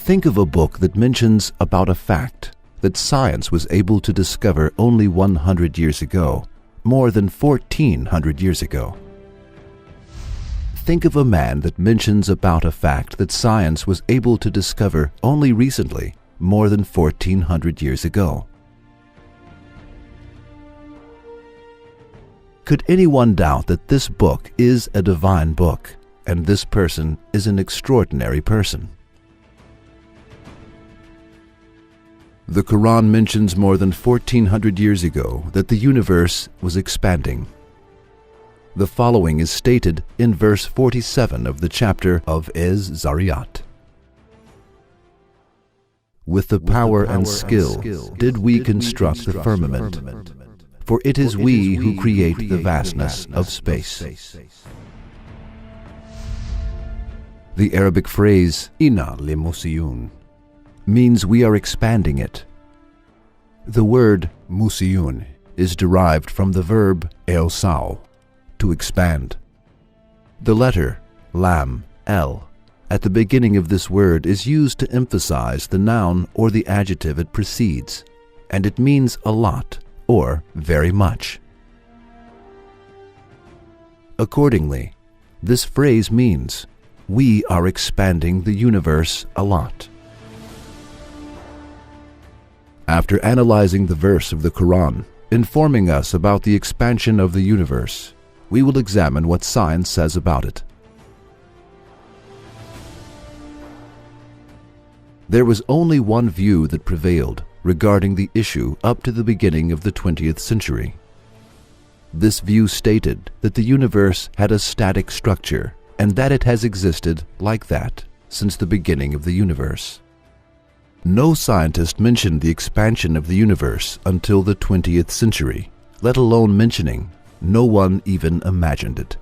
Think of a book that mentions about a fact that science was able to discover only 100 years ago, more than 1,400 years ago. Think of a man that mentions about a fact that science was able to discover only recently, more than 1,400 years ago. Could anyone doubt that this book is a divine book, and this person is an extraordinary person? The Qurán mentions more than 1,400 years ago that the universe was expanding. The following is stated in verse 47 of the chapter of Az-Zariyat. With the power and skill did we construct the firmament, for it is we who create the vastness of space. The Arabic phrase "Inna limusiyun" means we are expanding it. The word musiyun is derived from the verb eosau, to expand. The letter lam, el, at the beginning of this word is used to emphasize the noun or the adjective it precedes, and it means a lot or very much. Accordingly, this phrase means we are expanding the universe a lot. After analyzing the verse of the Quran informing us about the expansion of the universe, we will examine what science says about it. There was only one view that prevailed regarding the issue up to the beginning of the 20th century. This view stated that the universe had a static structure and that it has existed like that since the beginning of the universe. No scientist mentioned the expansion of the universe until the 20th century, let alone mentioning. No one even imagined it.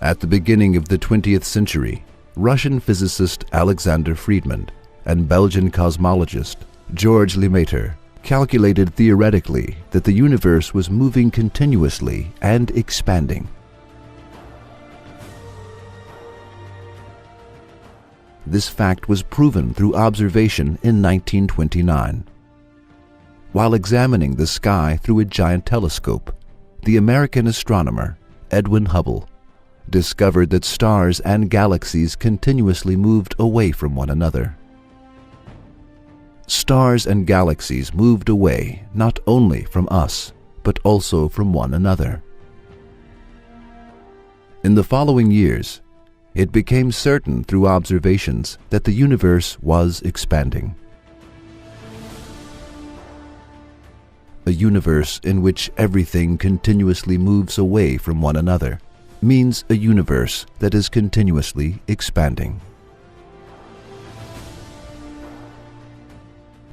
At the beginning of the 20th century, Russian physicist Alexander Friedman and Belgian cosmologist Georges Lemaitre calculated theoretically that the universe was moving continuously and expanding. This fact was proven through observation in 1929. While examining the sky through a giant telescope, the American astronomer Edwin Hubble discovered that stars and galaxies continuously moved away from one another. Stars and galaxies moved away not only from us, but also from one another. In the following years, it became certain through observations that the universe was expanding. A universe in which everything continuously moves away from one another means a universe that is continuously expanding.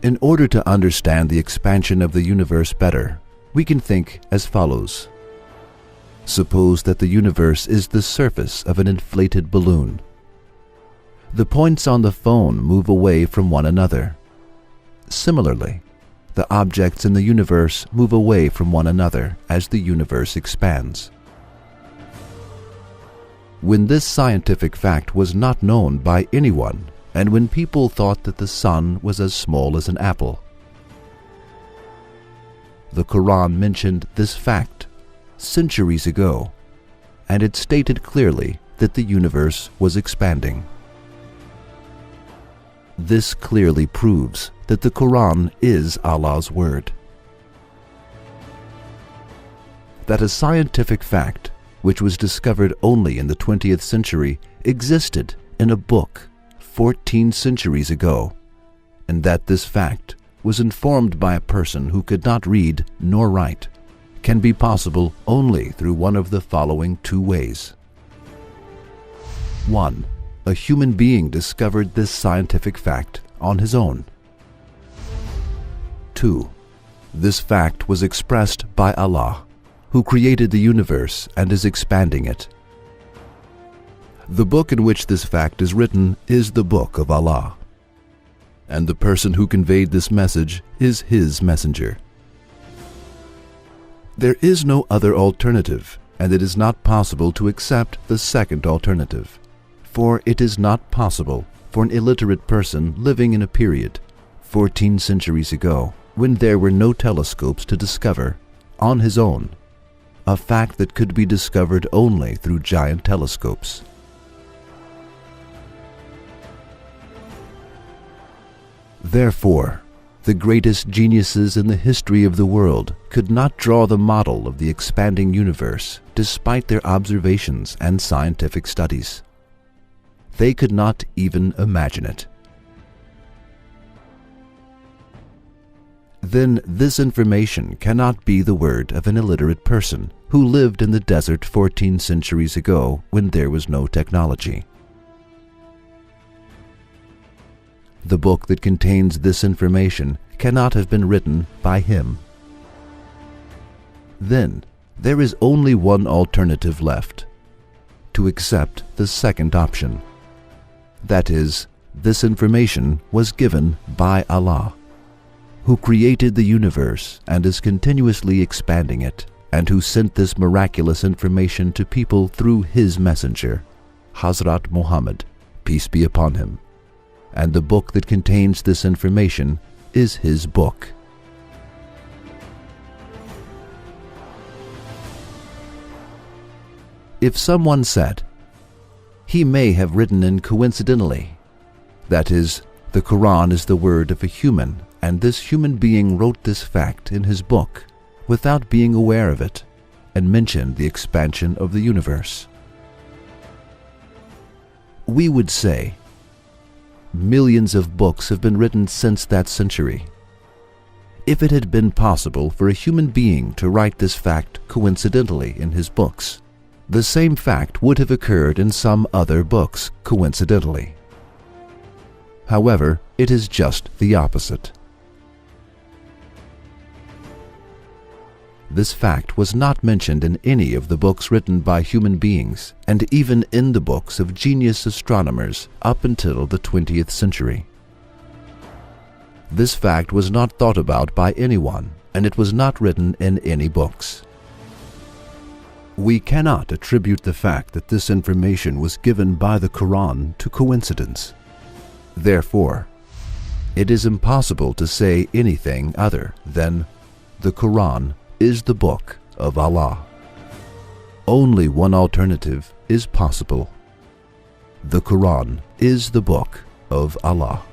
In order to understand the expansion of the universe better, we can think as follows. Suppose that the universe is the surface of an inflated balloon. The points on the phone move away from one another. Similarly, the objects in the universe move away from one another as the universe expands. When this scientific fact was not known by anyone, and when people thought that the sun was as small as an apple, the Quran mentioned this fact centuries ago, and it stated clearly that the universe was expanding. This clearly proves that the Quran is Allah's word. That a scientific fact, which was discovered only in the 20th century, existed in a book 14 centuries ago, and that this fact was informed by a person who could not read nor write, can be possible only through one of the following two ways. 1. A human being discovered this scientific fact on his own. 2. This fact was expressed by Allah, who created the universe and is expanding it. The book in which this fact is written is the Book of Allah, and the person who conveyed this message is His messenger. There is no other alternative, and it is not possible to accept the second alternative. For it is not possible for an illiterate person living in a period 14 centuries ago, when there were no telescopes, to discover, on his own, a fact that could be discovered only through giant telescopes. Therefore, the greatest geniuses in the history of the world could not draw the model of the expanding universe despite their observations and scientific studies. They could not even imagine it. Then this information cannot be the word of an illiterate person who lived in the desert 14 centuries ago when there was no technology. The book that contains this information cannot have been written by him. Then there is only one alternative left: to accept the second option. That is, this information was given by Allah, who created the universe and is continuously expanding it, and who sent this miraculous information to people through his messenger, Hazrat Muhammad, peace be upon him. And the book that contains this information is his book. If someone said, he may have written in coincidentally, that is, the Qurán is the word of a human, and this human being wrote this fact in his book without being aware of it, and mentioned the expansion of the universe, we would say, millions of books have been written since that century. If it had been possible for a human being to write this fact coincidentally in his books, the same fact would have occurred in some other books coincidentally. However, it is just the opposite. This fact was not mentioned in any of the books written by human beings, and even in the books of genius astronomers up until the 20th century. This fact was not thought about by anyone, and it was not written in any books. We cannot attribute the fact that this information was given by the Quran to coincidence. Therefore, it is impossible to say anything other than the Quran is the book of Allah. Only one alternative is possible. The Quran is the book of Allah.